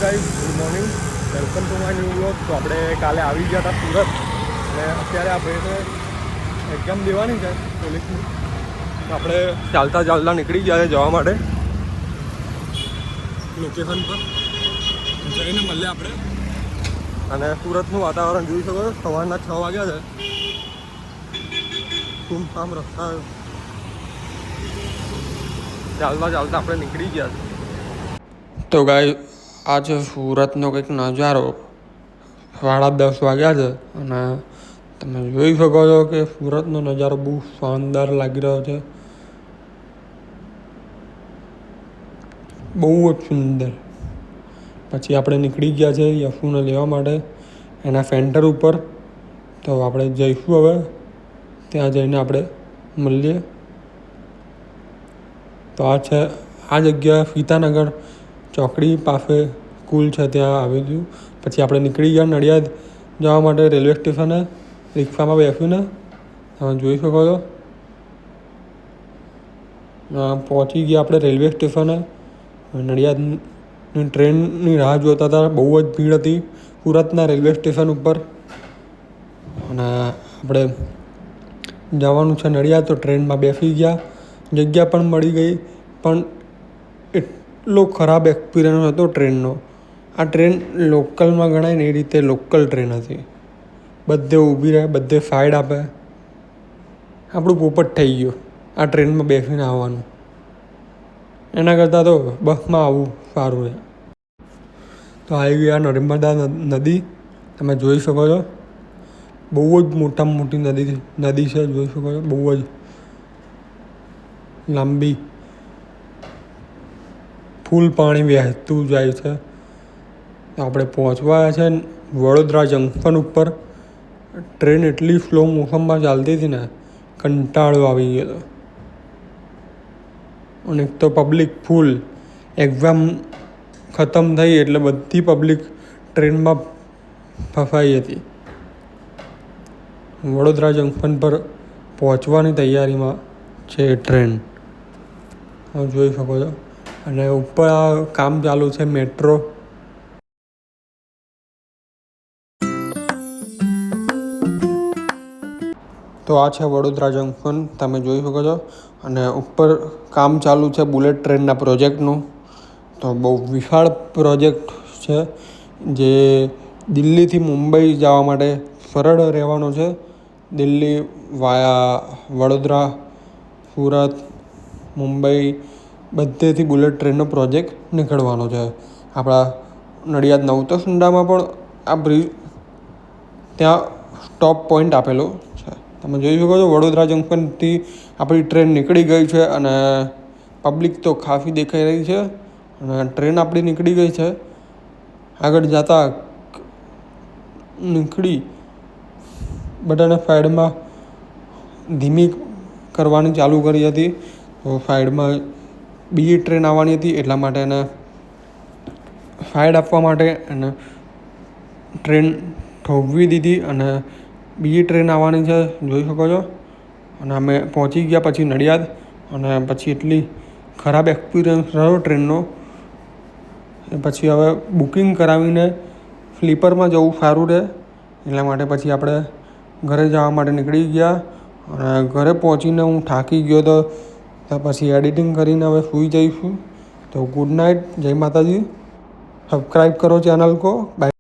Guys good morning, welcome to my new vlog. તો આપણે કાલે આવી ગયા હતા સુરત અને અત્યારે આ ભાઈને એક્ઝામ દેવાની છે પોલીસની. તો આપણે ચાલતા ચાલતા નીકળી ગયા છે જવા માટે લોકેશન પર જઈને મળીએ આપણે. અને સુરતનું વાતાવરણ જોઈ શકો છો. સવારના 6 વાગ્યા છે. સુમસામ રસ્તા ચાલતા ચાલતા આપણે નીકળી ગયા છે. તો ગાય આ છે સુરતનો કંઈક નજારો. 10:30 વાગ્યા છે અને તમે જોઈ શકો છો કે સુરતનો નજારો બહુ શાનદાર લાગી રહ્યો છે, બહુ જ સુંદર. પછી આપણે નીકળી ગયા છે યશુને લેવા માટે એના સેન્ટર ઉપર. તો આપણે જઈશું હવે, ત્યાં જઈને આપણે મળીએ. તો આ છે આ જગ્યા સીતાનગર ચોકડી પાસે સ્કૂલ છે, ત્યાં આવેલું. પછી આપણે નીકળી ગયા નડિયાદ જવા માટે રેલવે સ્ટેશને રિક્ષામાં બેસીને. તમે જોઈ શકો છો પહોંચી ગયા આપણે રેલવે સ્ટેશને. નડિયાદની ટ્રેનની રાહ જોતા હતા. બહુ જ ભીડ હતી સુરતના રેલવે સ્ટેશન ઉપર. અને આપણે જવાનું છે નડિયાદ. તો ટ્રેનમાં બેસી ગયા, જગ્યા પણ મળી ગઈ. પણ એટલો ખરાબ એક્સપિરિયન્સ હતો ટ્રેનનો. આ ટ્રેન લોકલમાં ગણાય ને એ રીતે લોકલ ટ્રેન હતી. બધે ઊભી રહે, બધે સાઈડ આપે. આપણું પોપટ થઈ ગયું આ ટ્રેનમાં બેસીને આવવાનું. એના કરતાં તો બસમાં આવવું સારું છે. તો આવી ગયા નર્મદા નદી. તમે જોઈ શકો છો બહુ જ મોટામાં મોટી નદી છે. જોઈ શકો છો બહુ જ લાંબી, ફૂલ પાણી વહેતું જાય છે. આપણે પહોંચવા છે વડોદરા જંકશન ઉપર. ટ્રેન એટલી સ્લો મોશનમાં ચાલતી હતી ને, કંટાળો આવી ગયો હતો. અને એક તો પબ્લિક ફૂલ. એક્ઝામ ખતમ થઈ એટલે બધી પબ્લિક ટ્રેનમાં ફસાઈ હતી. વડોદરા જંકશન પર પહોંચવાની તૈયારીમાં છે ટ્રેન, જોઈ શકો છો. અને ઉપર આ કામ ચાલુ છે મેટ્રો. તો આ છે વડોદરા જંકશન, તમે જોઈ શકો છો. અને ઉપર કામ ચાલુ છે બુલેટ ટ્રેનના પ્રોજેક્ટનું. તો બહુ વિશાળ પ્રોજેક્ટ છે જે દિલ્હીથી મુંબઈ જવા માટે સરળ રહેવાનો છે. દિલ્હી વાયા વડોદરા, સુરત, મુંબઈ બધેથી બુલેટ ટ્રેનનો પ્રોજેક્ટ નીકળવાનો છે. આપણા નડિયાદ નવતસુંડામાં પણ આ બ્રિજ ત્યાં સ્ટોપ પોઈન્ટ આપેલો છે. તમે જોઈ શકો છો વડોદરા જંકશનથી આપણી ટ્રેન નીકળી ગઈ છે. અને પબ્લિક તો ખાસી દેખાઈ રહી છે. અને ટ્રેન આપણી નીકળી ગઈ છે. આગળ જતાં નીકળી બધાને સાઈડમાં ધીમી કરવાની ચાલુ કરી હતી. તો સાઈડમાં બીજી ટ્રેન આવવાની હતી એટલા માટે એને સાઈડ આપવા માટે એને ટ્રેન થોભવી દીધી. અને બીજી ટ્રેન આવવાની છે, જોઈ શકો છો. અને અમે પહોંચી ગયા પછી નડિયાદ. અને પછી એટલી ખરાબ એક્સપિરિયન્સ રહ્યો ટ્રેનનો. પછી હવે બુકિંગ કરાવીને સ્લીપરમાં જવું સારું રહે. એટલા માટે પછી આપણે ઘરે જવા માટે નીકળી ગયા. અને ઘરે પહોંચીને હું થાકી ગયો હતો. તો પછી એડિટિંગ કરીને હવે સૂઈ જઈશું. તો ગુડ નાઇટ, જય માતાજી. સબસ્ક્રાઈબ કરો ચેનલ કો. બાય.